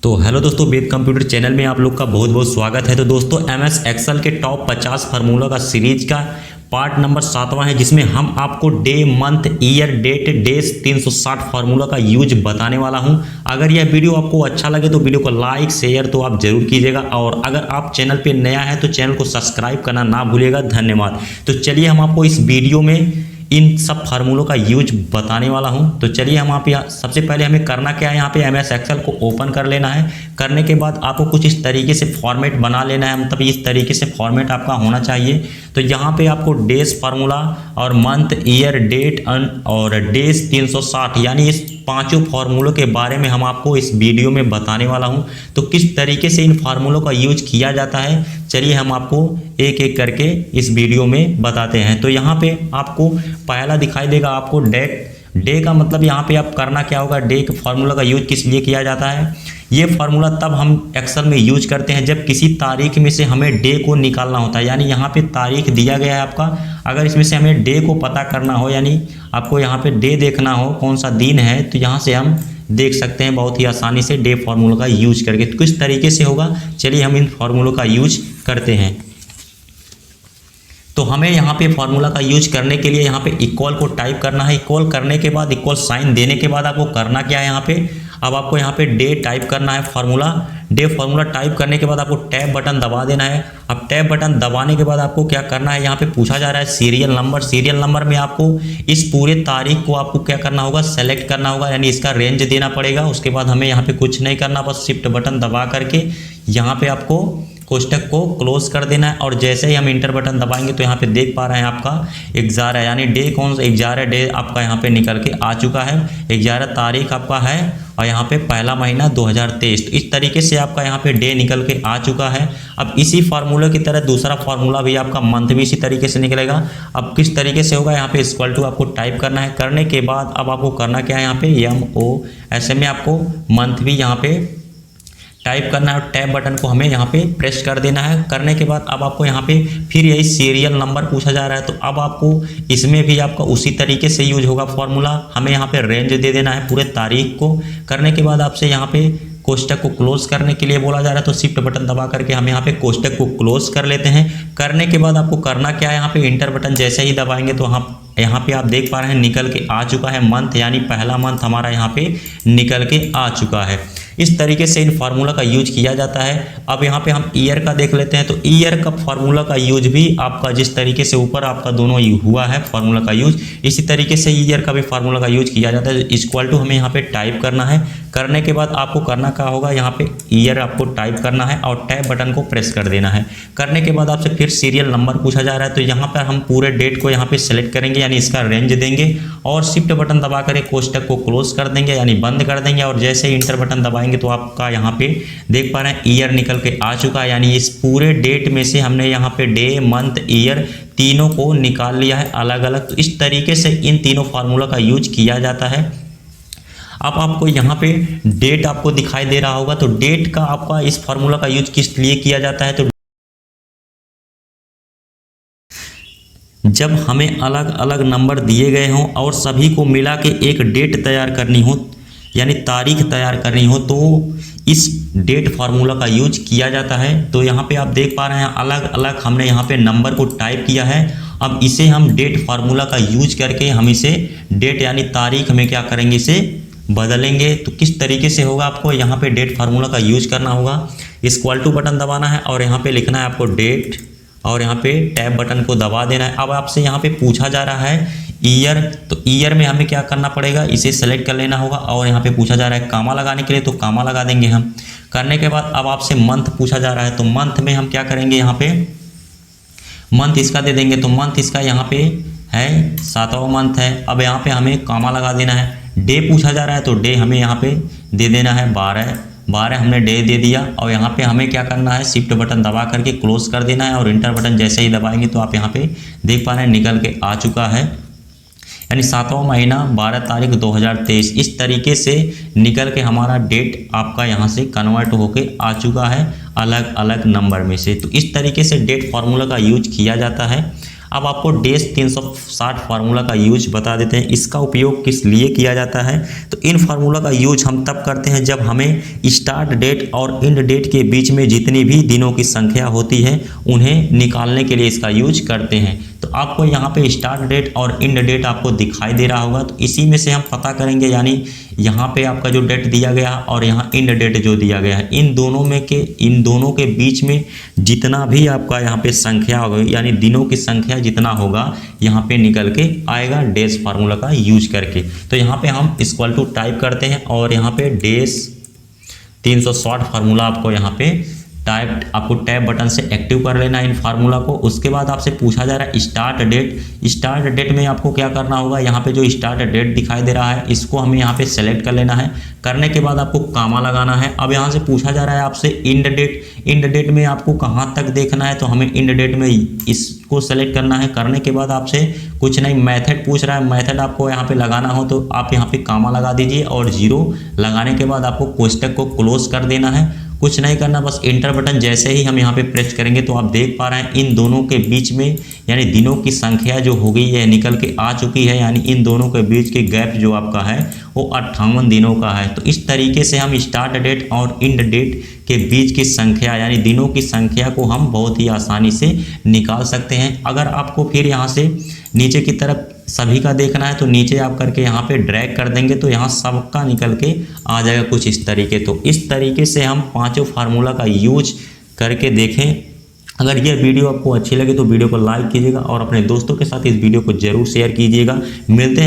तो हेलो दोस्तों, वेद computer channel में आप लोग का बहुत बहुत स्वागत है। तो दोस्तों एमएस एक्सेल के टॉप 50 फार्मूला का सीरीज का पार्ट नंबर 7वां है, जिसमें हम आपको day, month, year, date, days 360 formula का यूज बताने वाला हूं। अगर यह वीडियो आपको अच्छा लगे तो वीडियो को लाइक शेयर तो आप जरूर कीजिएगा, और अगर आप चैनल पे नया है तो चैनल को सब्सक्राइब करना ना भूलिएगा। धन्यवाद। तो चलिए हम आपको इस वीडियो में इन सब फार्मूलों का यूज बताने वाला हूं। तो चलिए हम आप यहाँ सबसे पहले हमें करना क्या है, यहाँ पे एमएस एक्सेल को ओपन कर लेना है। करने के बाद आपको कुछ इस तरीके से फॉर्मेट बना लेना है, मतलब इस तरीके से फॉर्मेट आपका होना चाहिए। तो यहाँ पे आपको डेज फार्मूला और मंथ, ईयर, डेट और डेज 360 यानी इस पांचों फार्मूलों के बारे में हम आपको इस वीडियो में बताने वाला हूं। तो किस तरीके से इन फार्मूलों का यूज किया जाता है, चलिए हम आपको एक एक करके इस वीडियो में बताते हैं। तो यहाँ पे आपको पहला दिखाई देगा आपको डे का मतलब यहाँ पे आप करना क्या होगा, डे के फार्मूला का यूज किस लिए किया जाता है। ये फार्मूला तब हम एक्सेल में यूज करते हैं जब किसी तारीख में से हमें डे को निकालना होता है। यानी यहाँ पे तारीख दिया गया है आपका, अगर इसमें से हमें डे को पता करना हो, यानी आपको यहाँ पे डे देखना हो कौन सा दिन है, तो यहाँ से हम देख सकते हैं बहुत ही आसानी से डे फार्मूला का यूज करके। तो किस तरीके से होगा, चलिए हम इन फार्मूलों का यूज करते हैं। तो हमें यहाँ पे फार्मूला का यूज करने के लिए यहाँ पे इक्वल को टाइप करना है। इक्वल करने के बाद इक्वल साइन देने के बाद आपको करना क्या है, यहाँ पे अब आपको यहाँ पे डे टाइप करना है। डे फार्मूला टाइप करने के बाद आपको टैब बटन दबा देना है। अब टैब बटन दबाने के बाद आपको क्या करना है, यहाँ पे पूछा जा रहा है सीरियल नंबर। सीरियल नंबर में आपको इस पूरे तारीख को आपको क्या करना होगा, सेलेक्ट करना होगा, यानी इसका रेंज देना पड़ेगा। उसके बाद हमें यहाँ पे कुछ नहीं करना, बस शिफ्ट बटन दबा करके यहाँ पे आपको कोष्टक को क्लोज कर देना है। और जैसे ही हम इंटर बटन दबाएंगे तो यहाँ पे देख पा रहे हैं आपका 11 यानी डे कौन सा 11 डे आपका यहाँ पे निकल के आ चुका है। 11 तारीख आपका है और यहाँ पे पहला महीना 2023। तो इस तरीके से आपका यहाँ पे डे निकल के आ चुका है। अब इसी फार्मूला की तरह दूसरा फार्मूला भी आपका मंथ भी इसी तरीके से निकलेगा। अब किस तरीके से होगा, यहाँ पे इक्वल टू आपको टाइप करना है। करने के बाद अब आपको करना क्या है, यहाँ पे MO ऐसे में आपको मंथ भी यहाँ पे टाइप करना है और टैब बटन को हमें यहाँ पे प्रेस कर देना है। करने के बाद अब आपको यहाँ पे फिर यही सीरियल नंबर पूछा जा रहा है। तो अब आपको इसमें भी आपका उसी तरीके से यूज होगा फार्मूला। हमें यहाँ पे रेंज दे देना है पूरे तारीख को। करने के बाद आपसे यहाँ पे कोष्टक को क्लोज करने के लिए बोला जा रहा है, तो शिफ्ट बटन दबा करके हम यहाँ पे कोष्टक को क्लोज कर लेते हैं। करने के बाद आपको करना क्या है, यहाँ पे इंटर बटन जैसे ही दबाएंगे तो यहाँ पे आप देख पा रहे हैं निकल के आ चुका है मंथ, यानी पहला मंथ हमारा यहाँ पे निकल के आ चुका है। इस तरीके से इन फार्मूला का यूज किया जाता है। अब यहाँ पे हम ईयर का देख लेते हैं। तो ईयर का फार्मूला का यूज भी आपका जिस तरीके से ऊपर आपका दोनों हुआ है फार्मूला का यूज, इसी तरीके से ईयर का भी फार्मूला का यूज किया जाता है। इक्वल टू हमें यहाँ पे टाइप करना है। करने के बाद आपको करना क्या होगा, यहाँ पे ईयर आपको टाइप करना है और टैब बटन को प्रेस कर देना है। करने के बाद आपसे फिर सीरियल नंबर पूछा जा रहा है। तो यहाँ पर हम पूरे डेट को यहाँ पे सेलेक्ट करेंगे, यानी इसका रेंज देंगे और शिफ्ट बटन दबा कर कोष्टक को क्लोज कर देंगे, यानी बंद कर देंगे। और जैसे ही इंटर बटन दबाएंगे तो आपका यहाँ पे देख पा रहे हैं ईयर निकल के आ चुका है। यानी इस पूरे डेट में से हमने यहाँ पे डे, मंथ, ईयर तीनों को निकाल लिया है अलग अलग। तो इस तरीके से इन तीनों फार्मूला का यूज किया जाता है। अब आपको यहाँ पे डेट आपको दिखाई दे रहा होगा। तो डेट का आपका इस फार्मूला का यूज किस लिए किया जाता है, तो जब हमें अलग अलग नंबर दिए गए हों और सभी को मिला के एक डेट तैयार करनी हो, यानी तारीख तैयार करनी हो, तो इस डेट फार्मूला का यूज किया जाता है। तो यहाँ पे आप देख पा रहे हैं अलग अलग हमने यहाँ पे नंबर को टाइप किया है। अब इसे हम डेट फार्मूला का यूज करके हम इसे डेट यानी तारीख में क्या करेंगे, इसे बदलेंगे। तो किस तरीके से होगा, आपको यहाँ पे डेट फार्मूला का यूज करना होगा। इक्वल टू बटन दबाना है और यहाँ पे लिखना है आपको डेट और यहाँ पे टैब बटन को दबा देना है। अब आपसे यहाँ पे पूछा जा रहा है ईयर, तो ईयर में हमें क्या करना पड़ेगा, इसे सेलेक्ट कर लेना होगा। और यहाँ पे पूछा जा रहा है कामा लगाने के लिए, तो कामा लगा देंगे हम। करने के बाद अब आपसे मंथ पूछा जा रहा है। तो मंथ में हम क्या करेंगे, यहाँ पे मंथ इसका दे देंगे। तो मंथ इसका यहाँ पे है 7वां मंथ है। अब यहाँ पे हमें कामा लगा देना है। डे पूछा जा रहा है, तो डे हमें यहाँ पे दे देना है 12 हमने डे दे दिया। और यहाँ पे हमें क्या करना है, शिफ्ट बटन दबा करके क्लोज कर देना है और इंटर बटन जैसे ही दबाएंगे तो आप यहाँ पे देख पा रहे हैं निकल के आ चुका है, यानी 7वां महीना 12 तारीख 2023। इस तरीके से निकल के हमारा डेट आपका यहाँ से कन्वर्ट होके आ चुका है अलग अलग नंबर में से। तो इस तरीके से डेट फार्मूला का यूज किया जाता है। अब आपको डेज 360 फार्मूला का यूज बता देते हैं। इसका उपयोग किस लिए किया जाता है, तो इन फार्मूला का यूज हम तब करते हैं जब हमें स्टार्ट डेट और एंड डेट के बीच में जितनी भी दिनों की संख्या होती है उन्हें निकालने के लिए इसका यूज करते हैं। तो आपको यहाँ पे स्टार्ट डेट और एंड डेट आपको दिखाई दे रहा होगा, तो इसी में से हम पता करेंगे, यानी यहाँ पे आपका जो डेट दिया गया है और यहाँ एंड डेट जो दिया गया है, इन दोनों के बीच में जितना भी आपका यहाँ पे संख्या होगा, यानी दिनों की संख्या जितना होगा यहाँ पे निकल के आएगा डेज फार्मूला का यूज करके। तो यहाँ पे हम इक्वल टू टाइप करते हैं और यहाँ पे डेज 360 फार्मूला आपको यहाँ पे आपको टैब बटन से एक्टिव कर लेना है इन फार्मूला को। उसके बाद आपसे पूछा जा रहा है स्टार्ट डेट। स्टार्ट डेट में आपको क्या करना होगा, यहाँ पे जो स्टार्ट डेट दिखाई दे रहा है इसको हमें यहाँ पे सेलेक्ट कर लेना है। करने के बाद आपको कामा लगाना है। अब यहाँ से पूछा जा रहा है आपसे एंड डेट। एंड डेट में आपको कहाँ तक देखना है, तो हमें एंड डेट में इसको सेलेक्ट करना है। करने के बाद आपसे कुछ नहीं मेथड पूछ रहा है, मेथड आपको यहाँ पे लगाना हो तो आप यहाँ पे कामा लगा दीजिए और 0 लगाने के बाद आपको कोष्टक को क्लोज कर देना है। कुछ नहीं करना, बस एंटर बटन जैसे ही हम यहाँ पे प्रेस करेंगे तो आप देख पा रहे हैं इन दोनों के बीच में यानी दिनों की संख्या जो हो गई है निकल के आ चुकी है, यानी इन दोनों के बीच के गैप जो आपका है वो 58 दिनों का है। तो इस तरीके से हम स्टार्ट डेट और एंड डेट के बीच की संख्या यानी दिनों की संख्या को हम बहुत ही आसानी से निकाल सकते हैं। अगर आपको फिर यहाँ से नीचे की तरफ सभी का देखना है तो नीचे आप करके यहाँ पे ड्रैग कर देंगे तो यहाँ सबका निकल के आ जाएगा कुछ इस तरीके। तो इस तरीके से हम पांचों फार्मूला का यूज करके देखें। अगर यह वीडियो आपको अच्छी लगे तो वीडियो को लाइक कीजिएगा और अपने दोस्तों के साथ इस वीडियो को जरूर शेयर कीजिएगा। मिलते हैं